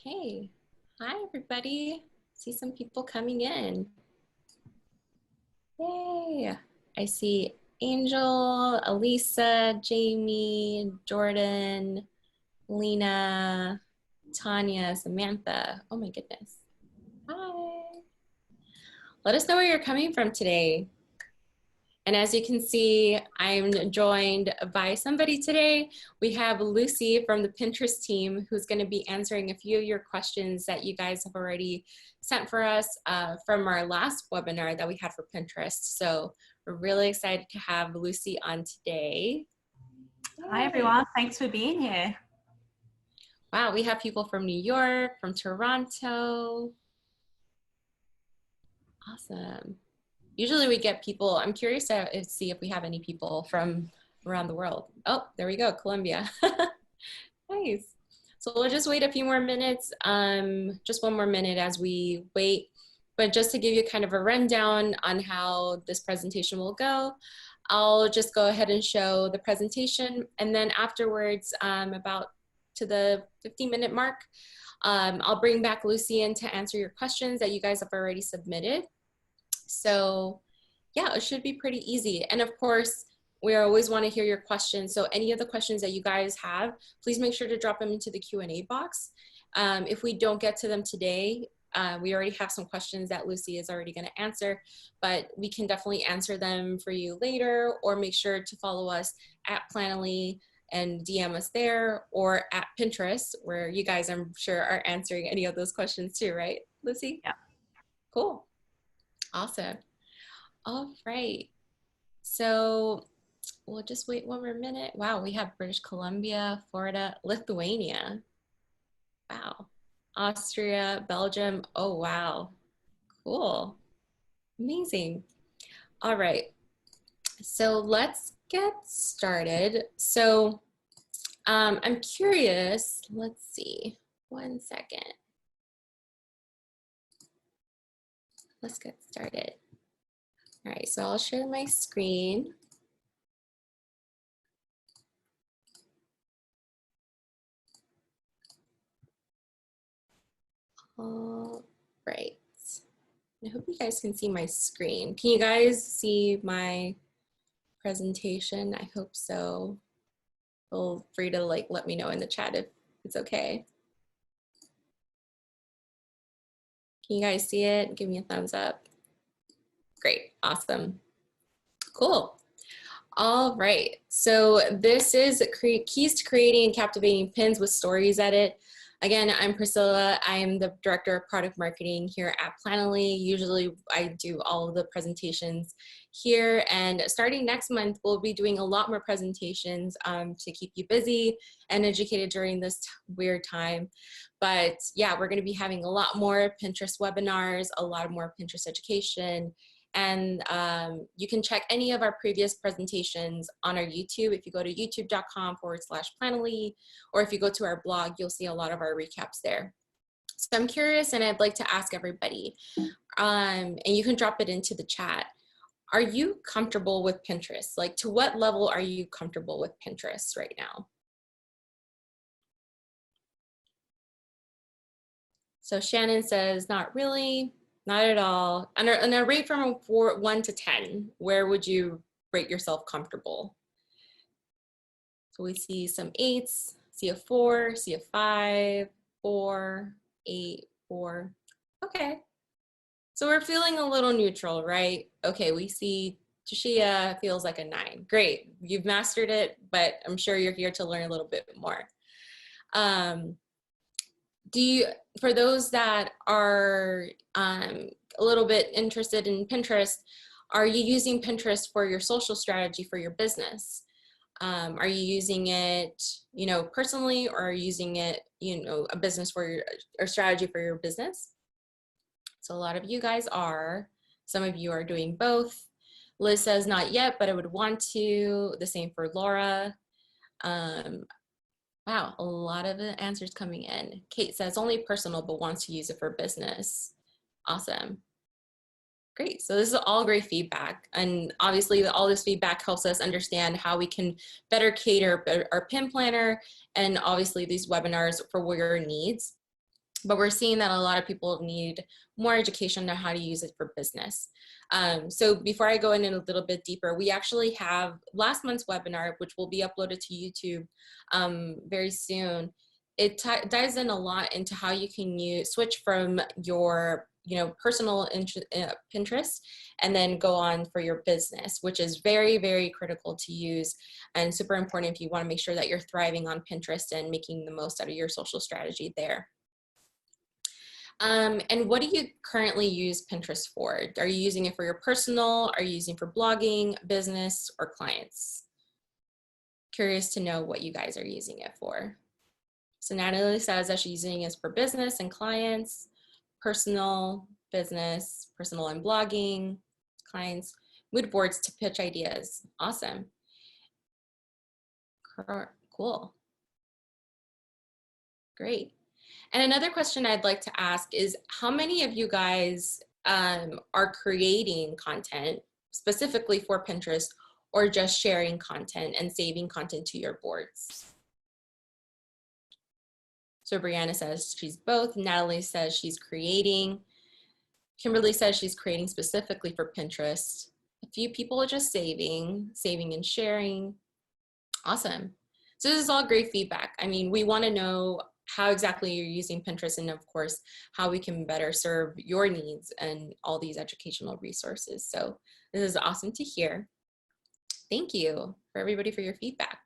Okay. Hi, everybody. See some people coming in. Yay. I see Angel, Elisa, Jamie, Jordan, Lena, Tanya, Samantha. Oh my goodness. Hi. Let us know where you're coming from today. And as you can see, I'm joined by somebody today. We have Lucy from the Pinterest team who's going to be answering a few of your questions that you guys have already sent for us from our last webinar that we had for Pinterest. So we're really excited to have Lucy on today. Hi everyone, thanks for being here. Wow, we have people from New York, from Toronto. Awesome. Usually we get people, I'm curious to see if we have any people from around the world. Oh, there we go, Colombia. Nice. So we'll just wait a few more minutes, just one more minute as we wait. But just to give you kind of a rundown on how this presentation will go, I'll just go ahead and show the presentation. And then afterwards, about to the 15-minute mark, I'll bring back Lucy in to answer your questions that you guys have already submitted. So yeah, it should be pretty easy. And of course, we always want to hear your questions. So any of the questions that you guys have, please make sure to drop them into the Q&A box. If we don't get to them today, we already have some questions that Lucy is already going to answer, but we can definitely answer them for you later, or make sure to follow us at Planoly and DM us there, or at Pinterest, where you guys, I'm sure, are answering any of those questions too, right, Lucy? Yeah. Cool. Awesome. All right. So we'll just wait one more minute. Wow, we have British Columbia, Florida, Lithuania. Wow. Austria, Belgium. Oh, wow. Cool. Amazing. All right. So let's get started. So I'm curious. Let's see. 1 second. Let's get started. All right, so I'll share my screen. All right. I hope you guys can see my screen. Can you guys see my presentation? I hope so. Feel free to let me know in the chat if it's okay. Can you guys see it? Give me a thumbs up. Great, awesome, cool. All right, so this is Keys to Creating and Captivating Pins with StoriesEdit. Again, I'm Priscilla. I am the Director of Product Marketing here at Planoly. Usually I do all of the presentations here, and starting next month, we'll be doing a lot more presentations to keep you busy and educated during this weird time. But yeah, we're gonna be having a lot more Pinterest webinars, a lot more Pinterest education, and you can check any of our previous presentations on our YouTube. If you go to youtube.com/Planoly, or if you go to our blog, you'll see a lot of our recaps there. So I'm curious, and I'd like to ask everybody, and you can drop it into the chat. Are you comfortable with Pinterest? Like, to what level are you comfortable with Pinterest right now? So Shannon says, not really. Not at all. And a rate from 1 to 10, where would you rate yourself comfortable? So we see some 8s, see a 4, see a 5, 4, 8, 4. Okay. So we're feeling a little neutral, right? Okay, we see Tashia feels like a 9. Great, you've mastered it, but I'm sure you're here to learn a little bit more. For those that are a little bit interested in Pinterest, are you using Pinterest for your social strategy for your business? Are you using it, personally, or are you using it, a business for your, or strategy for your business? So a lot of you guys are. Some of you are doing both. Liz says not yet, but I would want to. The same for Laura. Wow, a lot of the answers coming in. Kate says only personal, but wants to use it for business. Awesome. Great, so this is all great feedback. And obviously all this feedback helps us understand how we can better cater our pin planner and obviously these webinars for your needs. but we're seeing that a lot of people need more education on how to use it for business. So before I go in a little bit deeper, we actually have last month's webinar, which will be uploaded to YouTube very soon. It dives in a lot into how you can switch from your personal Pinterest and then go on for your business, which is very, very critical to use and super important if you want to make sure that you're thriving on Pinterest and making the most out of your social strategy there. And what do you currently use Pinterest for? Are you using it for your personal? Are you using it for blogging, business, or clients? Curious to know what you guys are using it for. So Natalie says that she's using it for business and clients, personal, business, personal and blogging, clients, mood boards to pitch ideas. Awesome. Cool. Great. And another question I'd like to ask is, how many of you guys are creating content specifically for Pinterest, or just sharing content and saving content to your boards? So Brianna says she's both. Natalie says she's creating. Kimberly says she's creating specifically for Pinterest. A few people are just saving and sharing. Awesome. So this is all great feedback. I mean, we want to know how exactly you're using Pinterest, and of course, how we can better serve your needs and all these educational resources. So this is awesome to hear. Thank you for everybody for your feedback.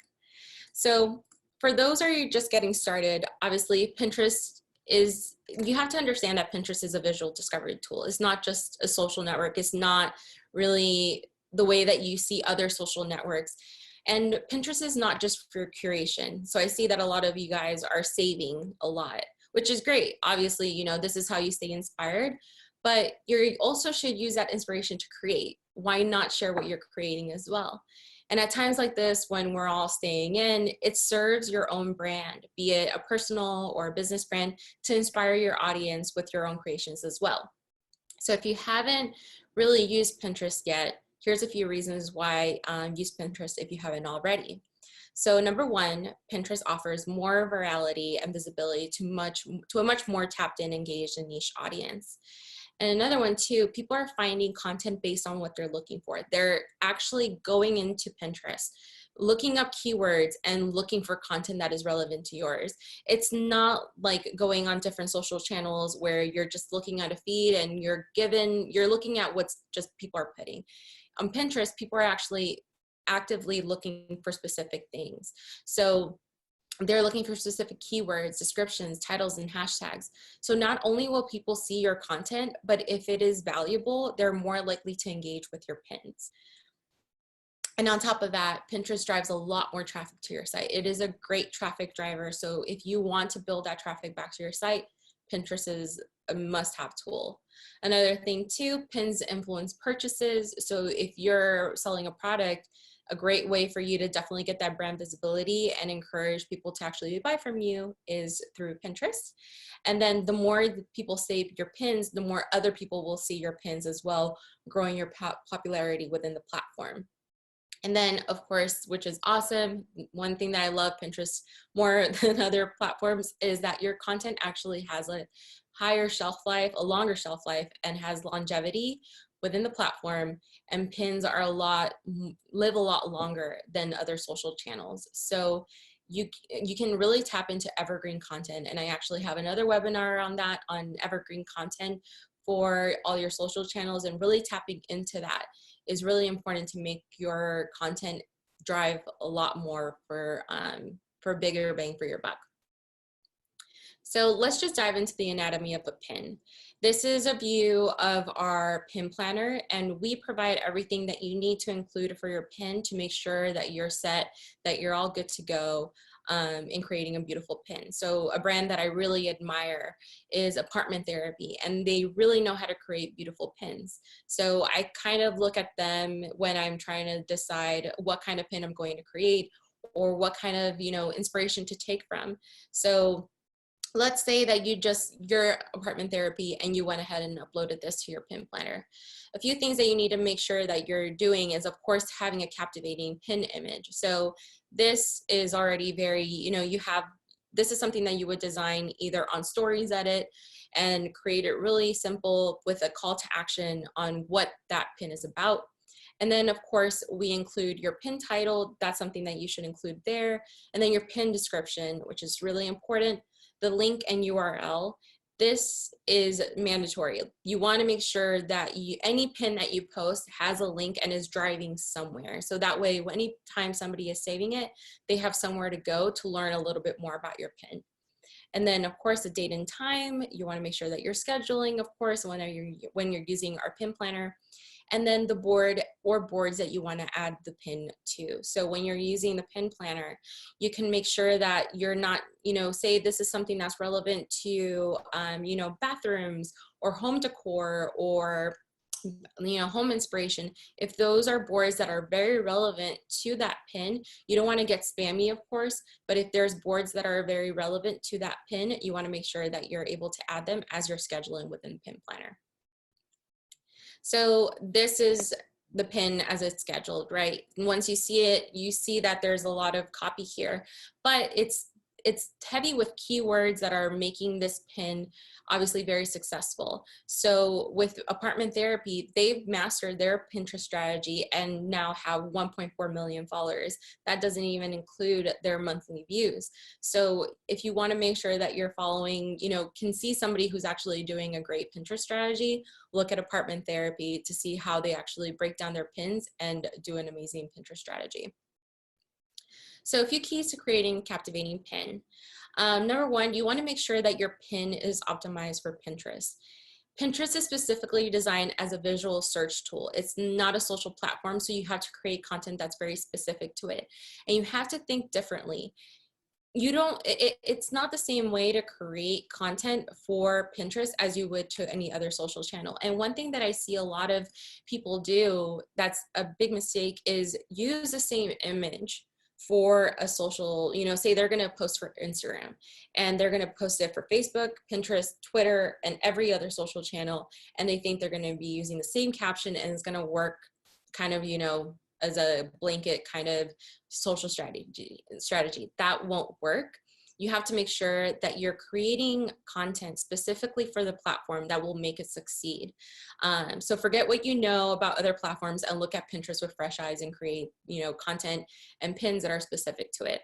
So for those who are just getting started, obviously Pinterest is, you have to understand that Pinterest is a visual discovery tool. It's not just a social network. It's not really the way that you see other social networks. And Pinterest is not just for curation. So I see that a lot of you guys are saving a lot, which is great. Obviously, this is how you stay inspired, but you also should use that inspiration to create. Why not share what you're creating as well? And at times like this, when we're all staying in, it serves your own brand, be it a personal or a business brand, to inspire your audience with your own creations as well. So if you haven't really used Pinterest yet, here's a few reasons why use Pinterest if you haven't already. So number one, Pinterest offers more virality and visibility to a much more tapped in, engaged, and niche audience. And another one too, people are finding content based on what they're looking for. They're actually going into Pinterest, looking up keywords and looking for content that is relevant to yours. It's not like going on different social channels where you're just looking at a feed and you're looking at what's just people are putting. On Pinterest, people are actually actively looking for specific things. So they're looking for specific keywords, descriptions, titles, and hashtags. So not only will people see your content, but if it is valuable, they're more likely to engage with your pins. And on top of that, Pinterest drives a lot more traffic to your site. It is a great traffic driver. So if you want to build that traffic back to your site, Pinterest is a must-have tool. Another thing too, pins influence purchases. So if you're selling a product, a great way for you to definitely get that brand visibility and encourage people to actually buy from you is through Pinterest. And then the more people save your pins, the more other people will see your pins as well, growing your popularity within the platform. And then, of course, which is awesome, one thing that I love Pinterest more than other platforms is that your content actually has a higher shelf life, a longer shelf life, and has longevity within the platform. And pins are live a lot longer than other social channels. So you can really tap into evergreen content. And I actually have another webinar on that, on evergreen content for all your social channels, and really tapping into that is really important to make your content drive a lot more for bigger bang for your buck. So let's just dive into the anatomy of a pin. This is a view of our pin planner, and we provide everything that you need to include for your pin to make sure that you're set, that you're all good to go in creating a beautiful pin. So a brand that I really admire is Apartment Therapy, and they really know how to create beautiful pins. So I kind of look at them when I'm trying to decide what kind of pin I'm going to create, or what kind of inspiration to take from. So let's say that you're Apartment Therapy and you went ahead and uploaded this to your pin planner. A few things that you need to make sure that you're doing is, of course, having a captivating pin image. So this is already very, you have this is something that you would design either on StoriesEdit and create it really simple with a call to action on what that pin is about. And then of course we include your pin title. That's something that you should include there. And then your pin description, which is really important, the link and URL. This is mandatory. You want to make sure that any pin that you post has a link and is driving somewhere. So that way, anytime somebody is saving it, they have somewhere to go to learn a little bit more about your pin. And then of course the date and time, you want to make sure that you're scheduling, of course, when you're using our pin planner. And then the board or boards that you want to add the pin to. So when you're using the pin planner, you can make sure that you're not, say this is something that's relevant to, bathrooms or home decor or home inspiration. If those are boards that are very relevant to that pin, you don't want to get spammy, of course, but if there's boards that are very relevant to that pin, you want to make sure that you're able to add them as you're scheduling within Pin Planner. So this is the pin as it's scheduled, right? And once you see it, you see that there's a lot of copy here, but it's heavy with keywords that are making this pin obviously very successful. So with Apartment Therapy, they've mastered their Pinterest strategy and now have 1.4 million followers. That doesn't even include their monthly views. So if you want to make sure that you're following, can see somebody who's actually doing a great Pinterest strategy, look at Apartment Therapy to see how they actually break down their pins and do an amazing Pinterest strategy. So a few keys to creating a captivating pin. Number one, you want to make sure that your pin is optimized for Pinterest. Pinterest is specifically designed as a visual search tool. It's not a social platform, so you have to create content that's very specific to it. And you have to think differently. It's not the same way to create content for Pinterest as you would to any other social channel. And one thing that I see a lot of people do that's a big mistake is use the same image for a social, say they're going to post for Instagram and they're going to post it for Facebook, Pinterest, Twitter, and every other social channel. And they think they're going to be using the same caption and it's going to work kind of, as a blanket kind of social strategy. That won't work. You have to make sure that you're creating content specifically for the platform that will make it succeed. So forget what you know about other platforms and look at Pinterest with fresh eyes and create, content and pins that are specific to it.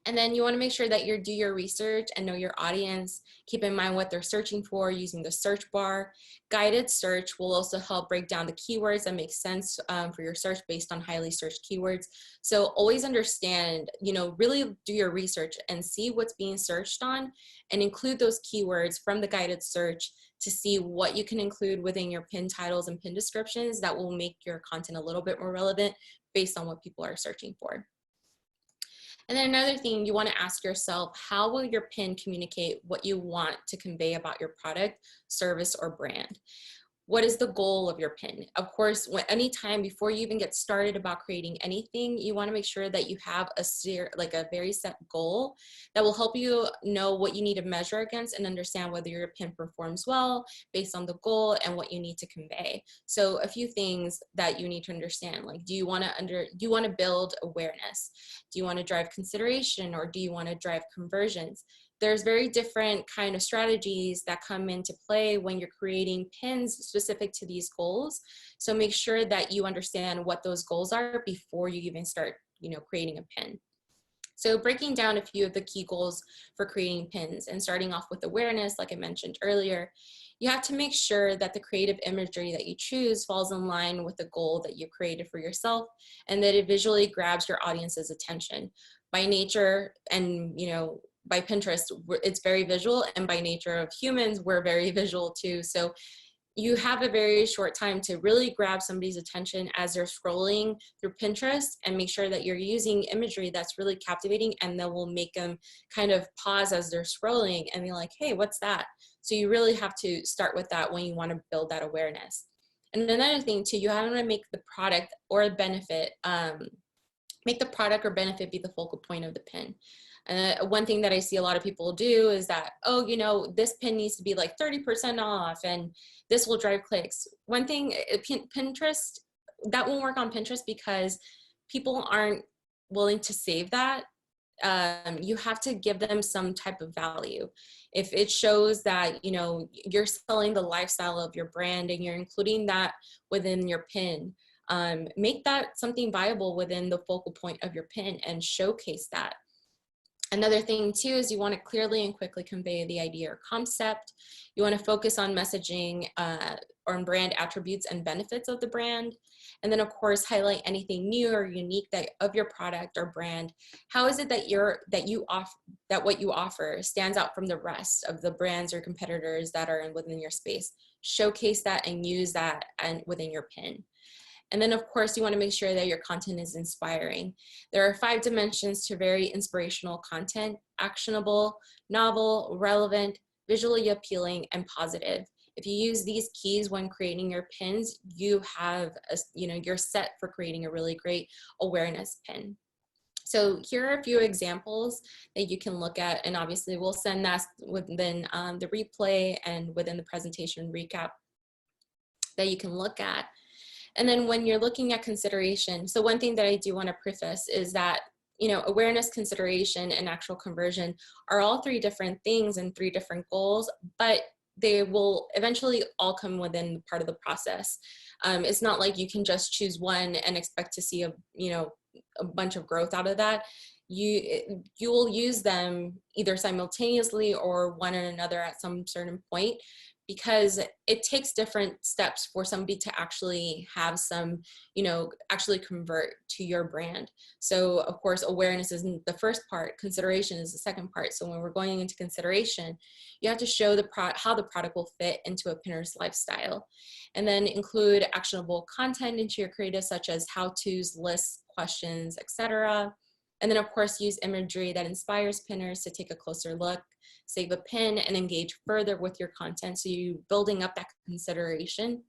And then you want to make sure that you do your research and know your audience. Keep in mind what they're searching for using the search bar. Guided search will also help break down the keywords that make sense for your search based on highly searched keywords. So always understand, really do your research and see what's being searched on and include those keywords from the guided search to see what you can include within your pin titles and pin descriptions that will make your content a little bit more relevant based on what people are searching for. And then another thing you want to ask yourself, how will your pin communicate what you want to convey about your product, service, or brand? What is the goal of your pin? Of course, anytime before you even get started about creating anything, you want to make sure that you have a very set goal that will help you know what you need to measure against and understand whether your pin performs well based on the goal and what you need to convey. So a few things that you need to understand, like do you want to build awareness? Do you want to drive consideration, or do you want to drive conversions? There's very different kind of strategies that come into play when you're creating pins specific to these goals. So make sure that you understand what those goals are before you even start, creating a pin. So breaking down a few of the key goals for creating pins and starting off with awareness, like I mentioned earlier, you have to make sure that the creative imagery that you choose falls in line with the goal that you created for yourself and that it visually grabs your audience's attention. By nature and, by Pinterest, it's very visual, and by nature of humans, we're very visual too. So you have a very short time to really grab somebody's attention as they're scrolling through Pinterest, and make sure that you're using imagery that's really captivating and that will make them kind of pause as they're scrolling and be like, hey, what's that? So you really have to start with that when you want to build that awareness. And another thing too, you have to make the product or benefit, make the product or benefit be the focal point of the pin. One thing that I see a lot of people do is that, this pin needs to be like 30% off and this will drive clicks. One thing, Pinterest, that won't work on Pinterest because people aren't willing to save that you have to give them some type of value. If it shows that, you know, you're selling the lifestyle of your brand and you're including that within your pin, make that something viable within the focal point of your pin and showcase that. Another thing too is you want to clearly and quickly convey the idea or concept. You want to focus on messaging or on brand attributes and benefits of the brand. And then of course, highlight anything new or unique of your product or brand. How is it that what you offer stands out from the rest of the brands or competitors that are within your space? Showcase that and use that within your pin. And then of course, you want to make sure that your content is inspiring. There are 5 dimensions to very inspirational content: actionable, novel, relevant, visually appealing, and positive. If you use these keys when creating your pins, you have, you're set for creating a really great awareness pin. So here are a few examples that you can look at, and obviously we'll send that within the replay and within the presentation recap that you can look at. And then when you're looking at consideration, so one thing that I do want to preface is that, you know, awareness, consideration, and actual conversion are all 3 different things and 3 different goals, but they will eventually all come within part of the process. It's not like you can just choose one and expect to see a bunch of growth out of that. You will use them either simultaneously or one and another at some certain point, because it takes different steps for somebody to actually have some, actually convert to your brand. So of course, awareness isn't the first part, consideration is the second part. So when we're going into consideration, you have to show how the product will fit into a pinner's lifestyle, and then include actionable content into your creative, such as how-tos, lists, questions, etc. And then of course, use imagery that inspires pinners to take a closer look, save a pin, and engage further with your content. So you building up that consideration.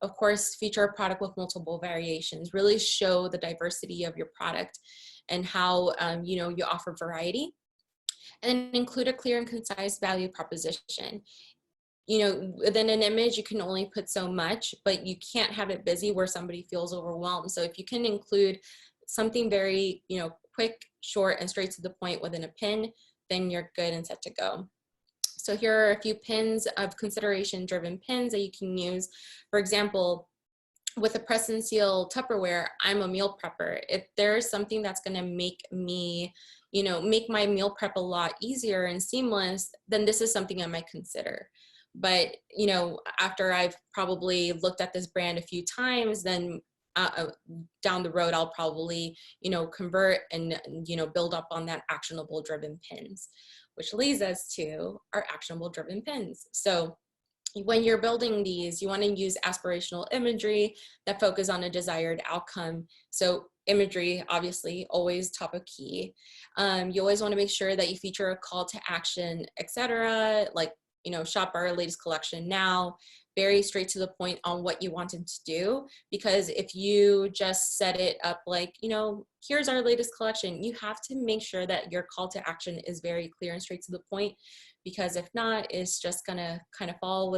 Of course, feature a product with multiple variations. Really show the diversity of your product and how you offer variety. And then include a clear and concise value proposition. Within an image, you can only put so much, but you can't have it busy where somebody feels overwhelmed. So if you can include something very, quick, short, and straight to the point within a pin, then you're good and set to go. So here are a few pins of consideration-driven pins that you can use. For example, with a press and seal Tupperware, I'm a meal prepper. If there's something that's gonna make me, make my meal prep a lot easier and seamless, then this is something I might consider. But, after I've probably looked at this brand a few times, then down the road, I'll probably, convert and, build up on that actionable driven pins, which leads us to our actionable driven pins. So when you're building these, you want to use aspirational imagery that focus on a desired outcome. So imagery, obviously, always top of key. You always want to make sure that you feature a call to action, etc., like, shop our latest collection now. Very straight to the point on what you want them to do, because if you just set it up like, here's our latest collection, you have to make sure that your call to action is very clear and straight to the point, because if not, it's just gonna kind of fall a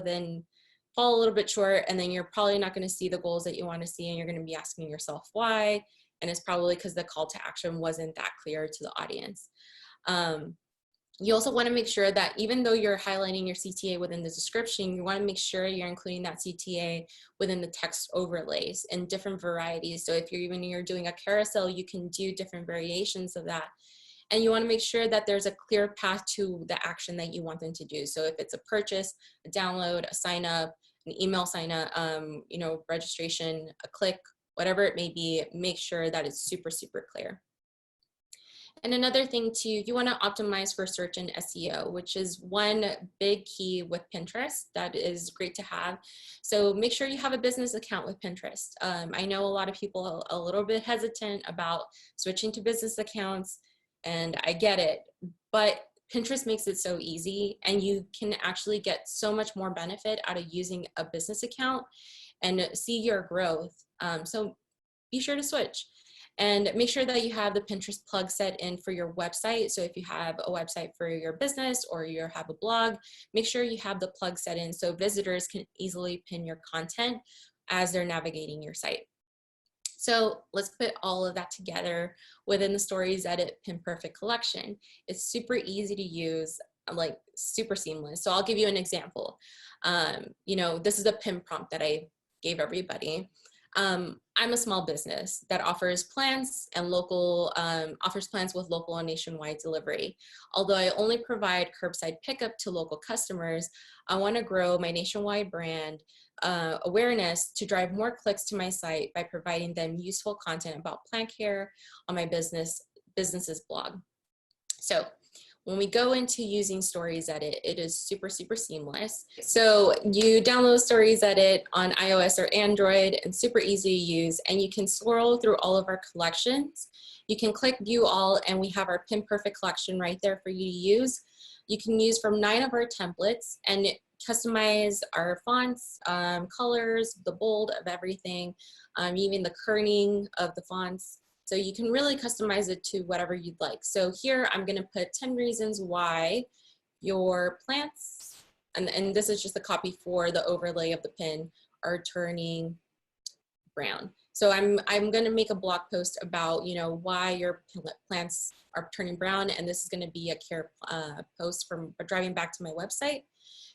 little bit short, and then you're probably not going to see the goals that you want to see, and you're going to be asking yourself why, and it's probably because the call to action wasn't that clear to the audience. You also want to make sure that even though you're highlighting your CTA within the description, you want to make sure you're including that CTA within the text overlays in different varieties. So if you're doing a carousel, you can do different variations of that. And you want to make sure that there's a clear path to the action that you want them to do. So if it's a purchase, a download, a sign up, an email sign up, registration, a click, whatever it may be, make sure that it's super, super clear. And another thing too, you want to optimize for search and SEO, which is one big key with Pinterest that is great to have. So make sure you have a business account with Pinterest. I know a lot of people are a little bit hesitant about switching to business accounts, and I get it, but Pinterest makes it so easy, and you can actually get so much more benefit out of using a business account and see your growth. So be sure to switch. And make sure that you have the Pinterest plug set in for your website. So if you have a website for your business or you have a blog, make sure you have the plug set in so visitors can easily pin your content as they're navigating your site. So let's put all of that together within the StoriesEdit Pin Perfect collection. It's super easy to use, like super seamless. So I'll give you an example. You know, this is a pin prompt that I gave everybody. I'm a small business that offers plans and offers plans with local and nationwide delivery. Although I only provide curbside pickup to local customers, I want to grow my nationwide brand awareness to drive more clicks to my site by providing them useful content about plant care on my business's blog. So when we go into using StoriesEdit, it is super, super seamless. So you download StoriesEdit on iOS or Android, and super easy to use, and you can scroll through all of our collections. You can click view all, and we have our Pin Perfect collection right there for you to use. You can use from 9 of our templates and customize our fonts, colors, the bold of everything, even the kerning of the fonts. So you can really customize it to whatever you'd like. So here I'm gonna put 10 reasons why your plants, and this is just a copy for the overlay of the pin, are turning brown. So I'm gonna make a blog post about, you know, why your plants are turning brown, and this is gonna be a care post from driving back to my website.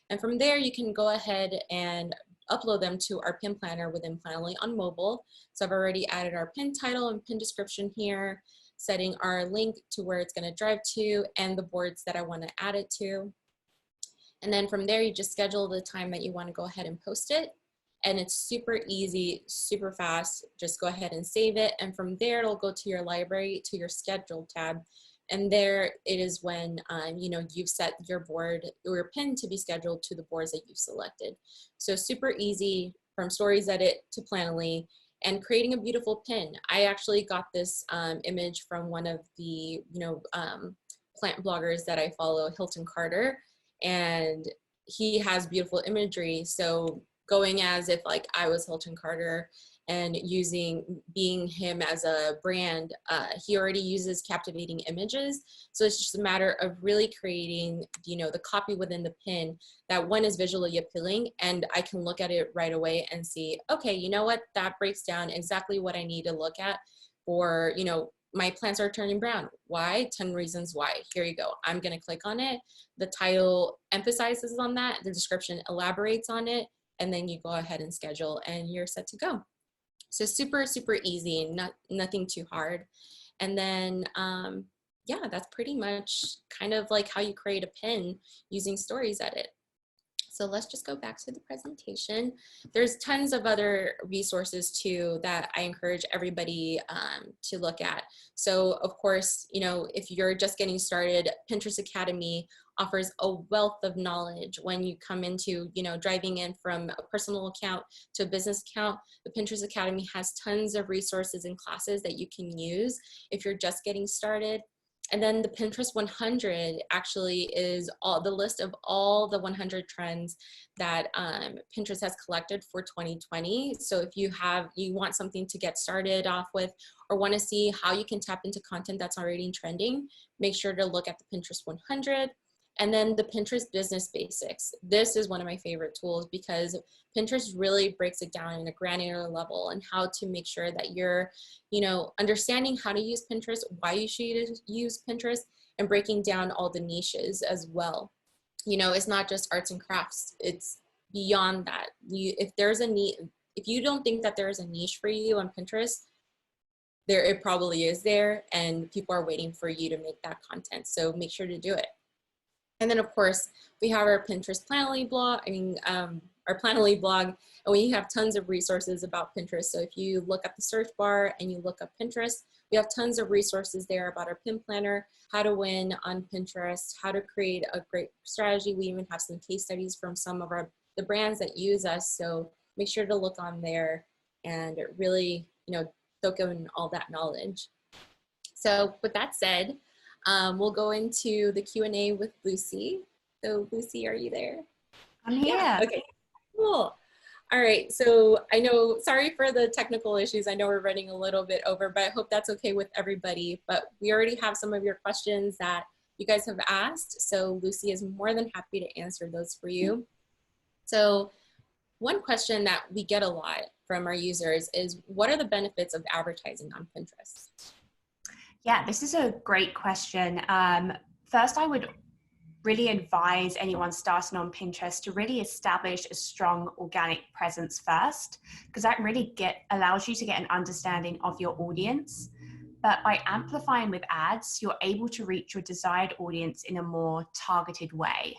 And from there, you can go ahead and upload them to our pin planner within Planoly on mobile. So I've already added our pin title and pin description here, setting our link to where it's gonna drive to and the boards that I wanna add it to. And then from there, you just schedule the time that you wanna go ahead and post it. And it's super easy, super fast. Just go ahead and save it. And from there, it'll go to your library, to your schedule tab. And there it is when you know, you've set your board or your pin to be scheduled to the boards that you've selected. So super easy from StoriesEdit to Planoly, and creating a beautiful pin. I actually got this image from one of the plant bloggers that I follow, Hilton Carter, and he has beautiful imagery. So going as if like I was Hilton Carter and being him as a brand, he already uses captivating images. So it's just a matter of really creating, you know, the copy within the pin that one is visually appealing, and I can look at it right away and see, okay, you know what, that breaks down exactly what I need to look at for, you know, my plants are turning brown. Why? 10 reasons why. Here you go. I'm gonna click on it. The title emphasizes on that. The description elaborates on it. And then you go ahead and schedule and you're set to go. So super, super easy, nothing too hard. And then, yeah, that's pretty much kind of like how you create a pin using StoriesEdit. So let's just go back to the presentation. There's tons of other resources too that I encourage everybody to look at. So of course, you know, if you're just getting started, Pinterest Academy offers a wealth of knowledge when you come into, you know, driving in from a personal account to a business account. The Pinterest Academy has tons of resources and classes that you can use if you're just getting started. And then the Pinterest 100 actually is the list of all the 100 trends that Pinterest has collected for 2020. So if you want something to get started off with, or want to see how you can tap into content that's already trending, make sure to look at the Pinterest 100. And then the Pinterest Business Basics. This is one of my favorite tools because Pinterest really breaks it down in a granular level and how to make sure that you're, you know, understanding how to use Pinterest, why you should use Pinterest, and breaking down all the niches as well. You know, it's not just arts and crafts, it's beyond that. If you don't think that there's a niche for you on Pinterest, it probably is there, and people are waiting for you to make that content. So make sure to do it. And then of course, we have our Pinterest Planoly blog, our Planoly blog, and we have tons of resources about Pinterest. So if you look at the search bar and you look up Pinterest, we have tons of resources there about our pin planner, how to win on Pinterest, how to create a great strategy. We even have some case studies from some of the brands that use us. So make sure to look on there and really, you know, soak in all that knowledge. So with that said, we'll go into the Q&A with Lucy. So Lucy, are you there? I'm here. Yeah, okay, cool. All right, so I know, sorry for the technical issues. I know we're running a little bit over, but I hope that's okay with everybody. But we already have some of your questions that you guys have asked. So Lucy is more than happy to answer those for you. So one question that we get a lot from our users is, what are the benefits of advertising on Pinterest? Yeah, this is a great question. First, I would really advise anyone starting on Pinterest to really establish a strong organic presence first, because that really allows you to get an understanding of your audience. But by amplifying with ads, you're able to reach your desired audience in a more targeted way.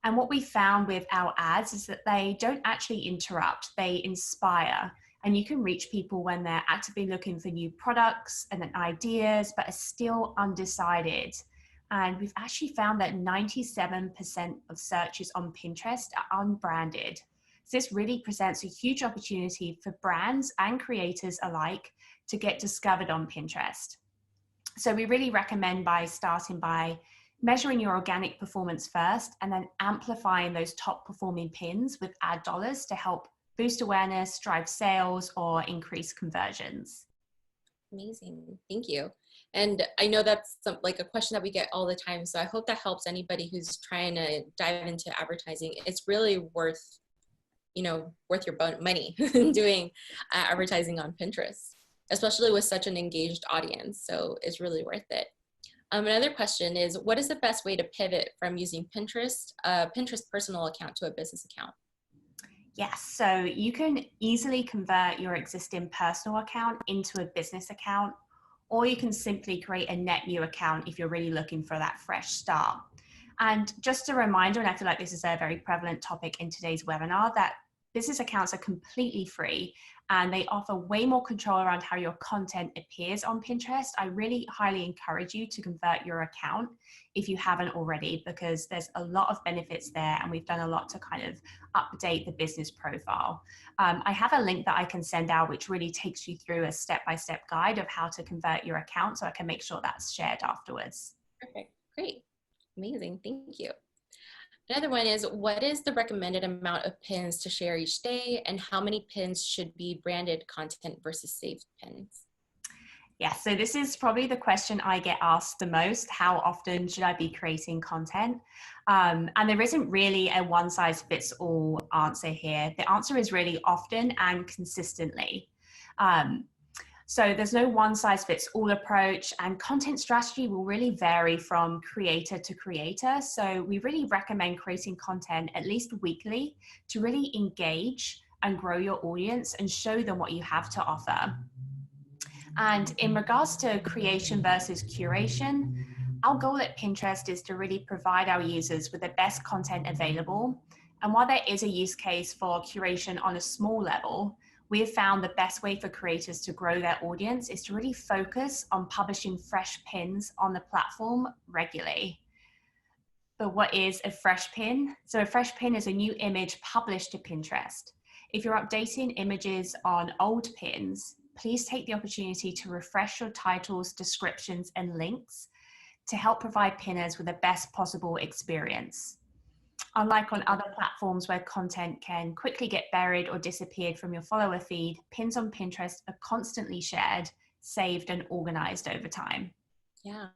And what we found with our ads is that they don't actually interrupt, they inspire. And you can reach people when they're actively looking for new products and ideas, but are still undecided. And we've actually found that 97% of searches on Pinterest are unbranded. So this really presents a huge opportunity for brands and creators alike to get discovered on Pinterest. So we really recommend starting by measuring your organic performance first, and then amplifying those top performing pins with ad dollars to help boost awareness, drive sales, or increase conversions. Amazing, thank you. And I know that's like a question that we get all the time, so I hope that helps anybody who's trying to dive into advertising. It's really worth your money doing advertising on Pinterest, especially with such an engaged audience. So it's really worth it. Another question is, what is the best way to pivot from using Pinterest personal account to a business account? Yes, so you can easily convert your existing personal account into a business account, or you can simply create a net new account if you're really looking for that fresh start. And just a reminder, and I feel like this is a very prevalent topic in today's webinar, that business accounts are completely free and they offer way more control around how your content appears on Pinterest. I really highly encourage you to convert your account if you haven't already, because there's a lot of benefits there and we've done a lot to kind of update the business profile. I have a link that I can send out which really takes you through a step-by-step guide of how to convert your account, so I can make sure that's shared afterwards. Perfect, great, amazing, thank you. Another one is, what is the recommended amount of pins to share each day, and how many pins should be branded content versus saved pins? Yeah, so this is probably the question I get asked the most. How often should I be creating content? And there isn't really a one size fits all answer here. The answer is really often and consistently. So there's no one size fits all approach, and content strategy will really vary from creator to creator. So we really recommend creating content at least weekly to really engage and grow your audience and show them what you have to offer. And in regards to creation versus curation, our goal at Pinterest is to really provide our users with the best content available. And while there is a use case for curation on a small level, we have found the best way for creators to grow their audience is to really focus on publishing fresh pins on the platform regularly. But what is a fresh pin? So a fresh pin is a new image published to Pinterest. If you're updating images on old pins, please take the opportunity to refresh your titles, descriptions, and links to help provide pinners with the best possible experience. Unlike on other platforms where content can quickly get buried or disappeared from your follower feed, pins on Pinterest are constantly shared, saved, and organized over time. Yeah,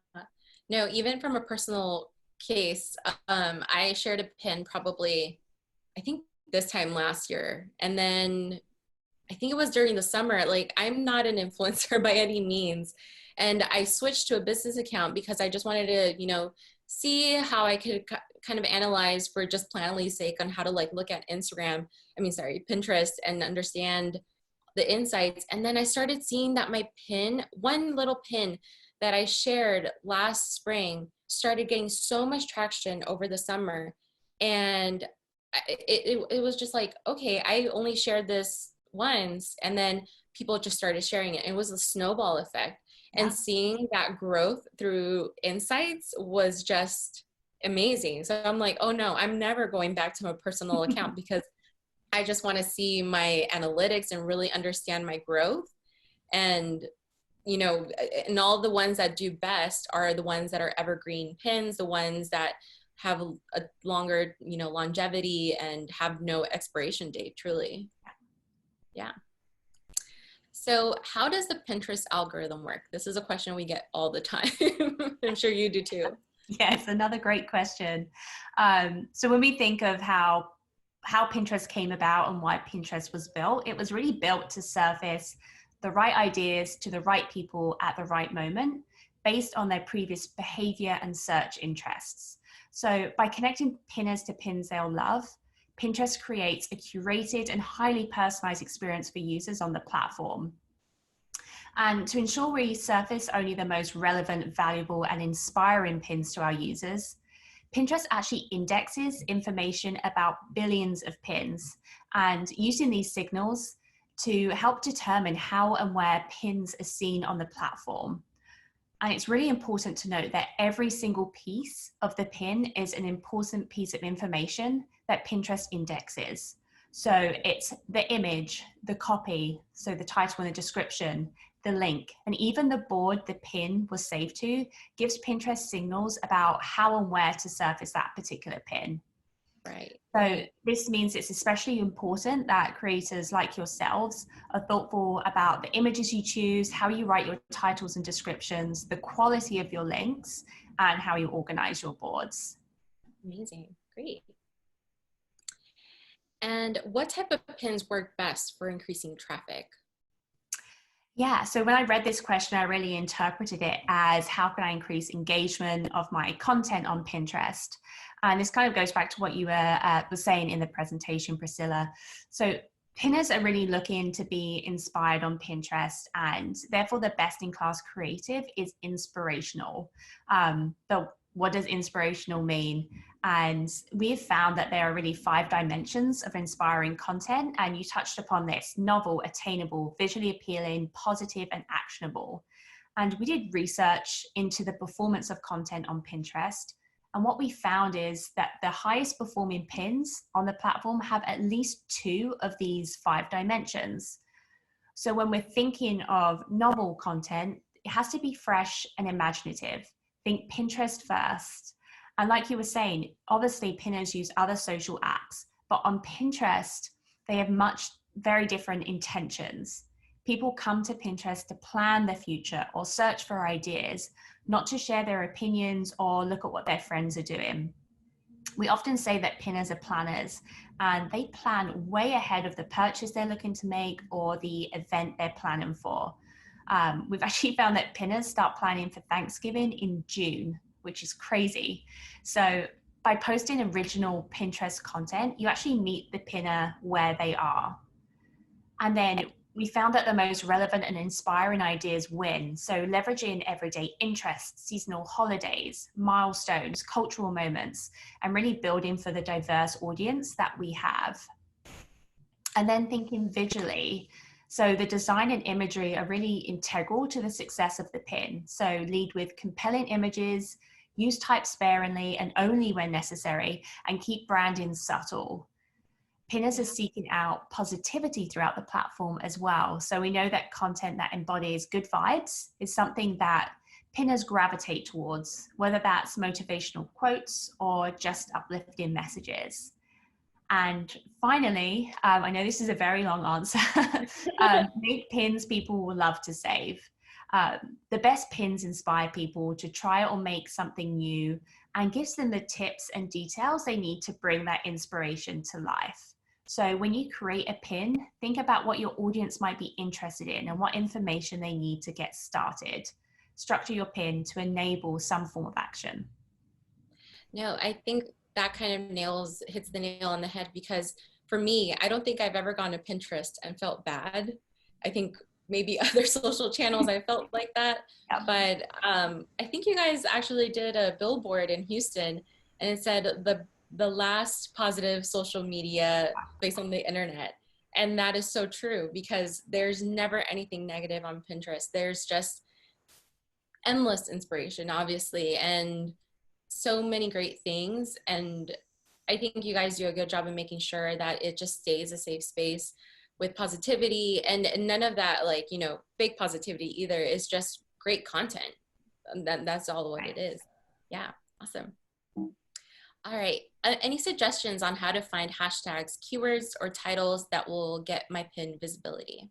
no, even from a personal case, I shared a pin probably, I think this time last year. And then I think it was during the summer. Like, I'm not an influencer by any means. And I switched to a business account because I just wanted to, see how I could kind of analyze for just Planoly's sake on how to look at Pinterest and understand the insights. And then I started seeing that my pin, one little pin that I shared last spring, started getting so much traction over the summer. And it was just like, okay, I only shared this once, and then people just started sharing it. It was a snowball effect. And seeing that growth through insights was just amazing. So I'm like, oh no, I'm never going back to my personal account because I just want to see my analytics and really understand my growth. And, and all the ones that do best are the ones that are evergreen pins, the ones that have a longer, longevity and have no expiration date, truly. Yeah. So how does the Pinterest algorithm work? This is a question we get all the time. I'm sure you do too. Yes, another great question. So when we think of how how Pinterest came about and why Pinterest was built. It was really built to surface the right ideas to the right people at the right moment based on their previous behavior and search interests. So by connecting pinners to pins they'll love, Pinterest creates a curated and highly personalized experience for users on the platform. And to ensure we surface only the most relevant, valuable, and inspiring pins to our users, Pinterest actually indexes information about billions of pins and using these signals to help determine how and where pins are seen on the platform. And it's really important to note that every single piece of the pin is an important piece of information that Pinterest indexes. So it's the image, the copy, so the title and the description, the link, and even the board the pin was saved to gives Pinterest signals about how and where to surface that particular pin. Right. So this means it's especially important that creators like yourselves are thoughtful about the images you choose, how you write your titles and descriptions, the quality of your links, and how you organize your boards. Amazing. Great. And what type of pins work best for increasing traffic? Yeah, so when I read this question, I really interpreted it as how can I increase engagement of my content on Pinterest? And this kind of goes back to what you were saying in the presentation, Priscilla. So pinners are really looking to be inspired on Pinterest, and therefore the best in class creative is inspirational. But what does inspirational mean? And we have found that there are really 5 dimensions of inspiring content. And you touched upon this: novel, attainable, visually appealing, positive, and actionable. And we did research into the performance of content on Pinterest. And what we found is that the highest performing pins on the platform have at least 2 of these 5 dimensions. So when we're thinking of novel content, it has to be fresh and imaginative. Think Pinterest first. And like you were saying, obviously pinners use other social apps, but on Pinterest, they have very different intentions. People come to Pinterest to plan the future or search for ideas, not to share their opinions or look at what their friends are doing. We often say that pinners are planners, and they plan way ahead of the purchase they're looking to make or the event they're planning for. We've actually found that pinners start planning for Thanksgiving in June, which is crazy. So by posting original Pinterest content, you actually meet the pinner where they are. And then we found that the most relevant and inspiring ideas win. So leveraging everyday interests, seasonal holidays, milestones, cultural moments, and really building for the diverse audience that we have. And then thinking visually. So the design and imagery are really integral to the success of the pin. So lead with compelling images, use type sparingly and only when necessary, and keep branding subtle. Pinners are seeking out positivity throughout the platform as well. So we know that content that embodies good vibes is something that pinners gravitate towards, whether that's motivational quotes or just uplifting messages. And finally, I know this is a very long answer, make pins people will love to save. The best pins inspire people to try or make something new and gives them the tips and details they need to bring that inspiration to life. So when you create a pin, think about what your audience might be interested in and what information they need to get started. Structure your pin to enable some form of action. No, I think that kind of hits the nail on the head, because for me, I don't think I've ever gone to Pinterest and felt bad. I think maybe other social channels I felt like that. Yeah. But I think you guys actually did a billboard in Houston, and it said the last positive social media place on the internet. And that is so true, because there's never anything negative on Pinterest. There's just endless inspiration, obviously, and so many great things. And I think you guys do a good job of making sure that it just stays a safe space with positivity, and none of that, like, you know, fake positivity either. It's just great content. And that's all what it is. Yeah, awesome. All right, any suggestions on how to find hashtags, keywords, or titles that will get my pin visibility?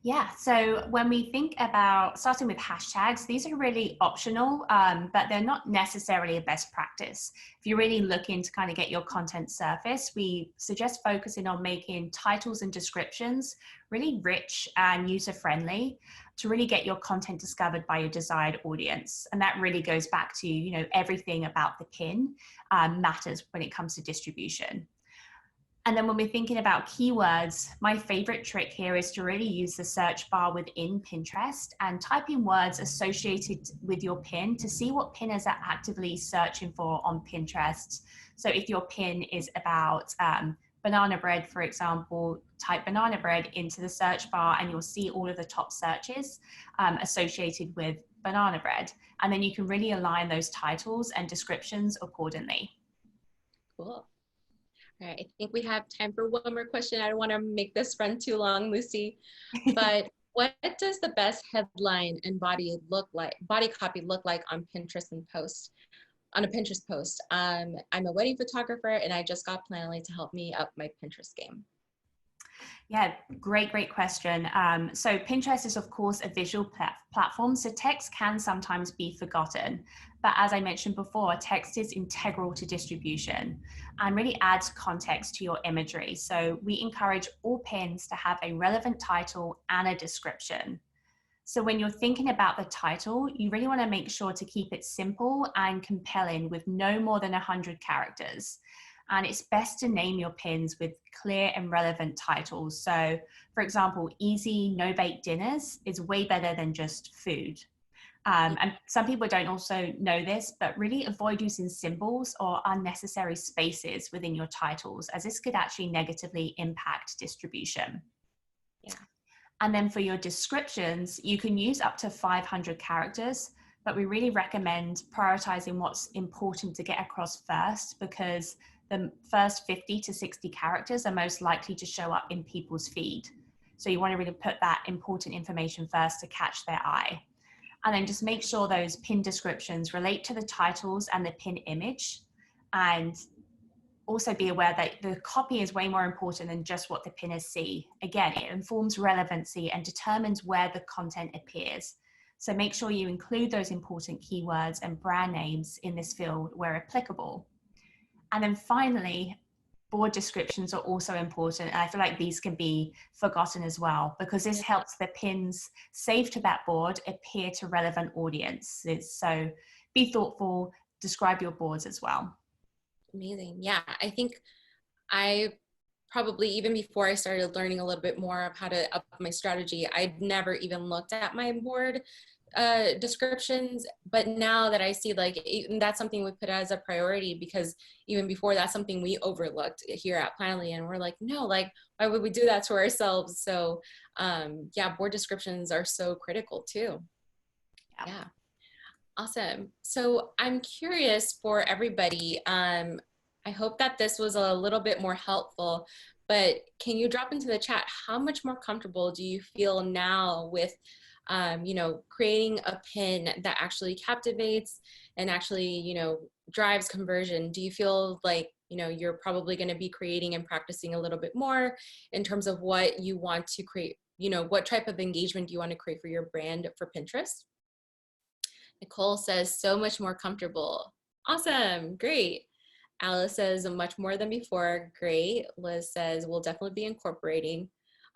Yeah, so when we think about starting with hashtags, these are really optional, but they're not necessarily a best practice. If you're really looking to kind of get your content surface, we suggest focusing on making titles and descriptions really rich and user-friendly to really get your content discovered by your desired audience. And that really goes back to, everything about the pin matters when it comes to distribution. And then when we're thinking about keywords, my favorite trick here is to really use the search bar within Pinterest and type in words associated with your pin to see what pinners are actively searching for on Pinterest. So if your pin is about banana bread, for example, type banana bread into the search bar and you'll see all of the top searches associated with banana bread. And then you can really align those titles and descriptions accordingly. Cool. All right, I think we have time for one more question. I don't want to make this run too long, Lucy, but what does the best headline and body copy look like on Pinterest and post, on a Pinterest post? I'm a wedding photographer and I just got Planoly to help me up my Pinterest game. Yeah, great question. So Pinterest is, of course, a visual platform, so text can sometimes be forgotten. But as I mentioned before, text is integral to distribution and really adds context to your imagery. So we encourage all pins to have a relevant title and a description. So when you're thinking about the title, you really want to make sure to keep it simple and compelling with no more than 100 characters. And it's best to name your pins with clear and relevant titles. So for example, easy no-bake dinners is way better than just food. And some people don't also know this, but really avoid using symbols or unnecessary spaces within your titles, as this could actually negatively impact distribution. Yeah. And then for your descriptions, you can use up to 500 characters, but we really recommend prioritizing what's important to get across first, because the first 50 to 60 characters are most likely to show up in people's feed. So you want to really put that important information first to catch their eye. And then just make sure those pin descriptions relate to the titles and the pin image. And also be aware that the copy is way more important than just what the pinners see. Again, it informs relevancy and determines where the content appears. So make sure you include those important keywords and brand names in this field where applicable. And then finally, board descriptions are also important. And I feel like these can be forgotten as well, because this helps the pins saved to that board appear to relevant audiences. So be thoughtful, describe your boards as well. Amazing. Yeah, I think I probably, even before I started learning a little bit more of how to up my strategy, I'd never even looked at my board descriptions, but now that I see, like, that's something we put as a priority, because even before, that's something we overlooked here at Planoly, and we're like, no, like, why would we do that to ourselves? So yeah, board descriptions are so critical too. Yeah. Awesome. So I'm curious for everybody, I hope that this was a little bit more helpful, but can you drop into the chat, how much more comfortable do you feel now with creating a pin that actually captivates and actually, drives conversion? Do you feel like, you're probably going to be creating and practicing a little bit more in terms of what you want to create, what type of engagement do you want to create for your brand for Pinterest? Nicole says, so much more comfortable. Awesome, great. Alice says, much more than before. Great. Liz says, we'll definitely be incorporating.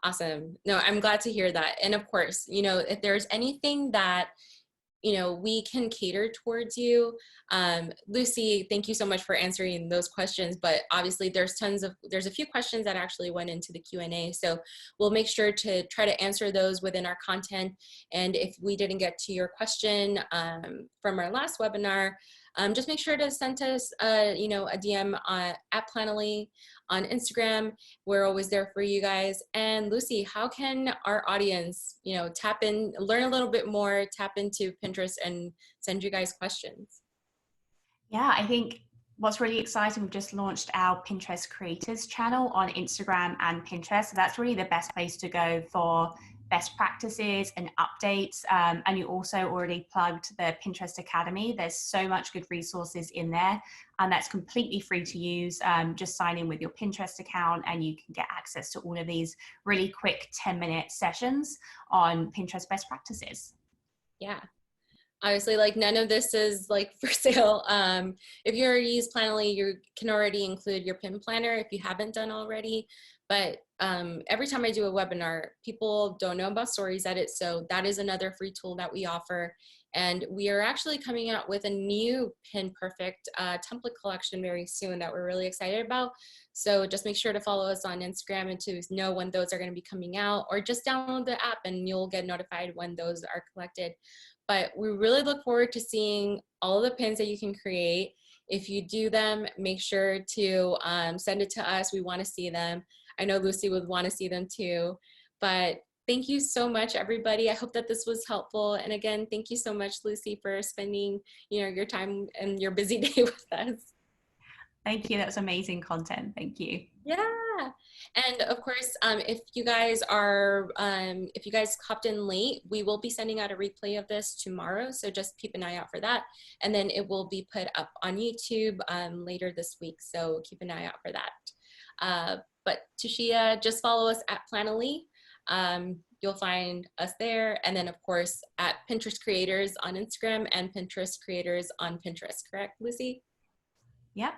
Awesome. No, I'm glad to hear that. And of course, if there's anything that, we can cater towards you. Lucy, thank you so much for answering those questions, but obviously there's a few questions that actually went into the Q&A. So we'll make sure to try to answer those within our content. And if we didn't get to your question from our last webinar, just make sure to send us, a DM at Planoly on Instagram. We're always there for you guys. And Lucy, how can our audience, tap in, learn a little bit more, tap into Pinterest and send you guys questions? Yeah, I think what's really exciting, we've just launched our Pinterest creators channel on Instagram and Pinterest. So that's really the best place to go for best practices and updates. And you also already plugged the Pinterest Academy. There's so much good resources in there, and that's completely free to use. Just sign in with your Pinterest account and you can get access to all of these really quick 10-minute sessions on Pinterest best practices. Yeah. Obviously, like none of this is like for sale. If you already use Planoly, you can already include your pin planner if you haven't done already. But every time I do a webinar, people don't know about StoriesEdit, so that is another free tool that we offer. And we are actually coming out with a new Pin Perfect template collection very soon that we're really excited about. So just make sure to follow us on Instagram and to know when those are going to be coming out, or just download the app and you'll get notified when those are collected. But we really look forward to seeing all of the pins that you can create. If you do them, make sure to send it to us. We want to see them. I know Lucy would want to see them too. But thank you so much, everybody. I hope that this was helpful. And again, thank you so much, Lucy, for spending your time and your busy day with us. Thank you. That was amazing content. Thank you. Yeah. And of course, if you guys hopped in late, we will be sending out a replay of this tomorrow. So just keep an eye out for that. And then it will be put up on YouTube later this week. So keep an eye out for that. But Tushia, just follow us at Planoly. You'll find us there. And then of course at Pinterest Creators on Instagram and Pinterest Creators on Pinterest, correct, Lucy? Yep.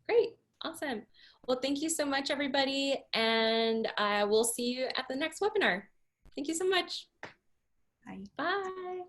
Great. Awesome. Well, thank you so much, everybody. And we'll see you at the next webinar. Thank you so much. Bye. Bye.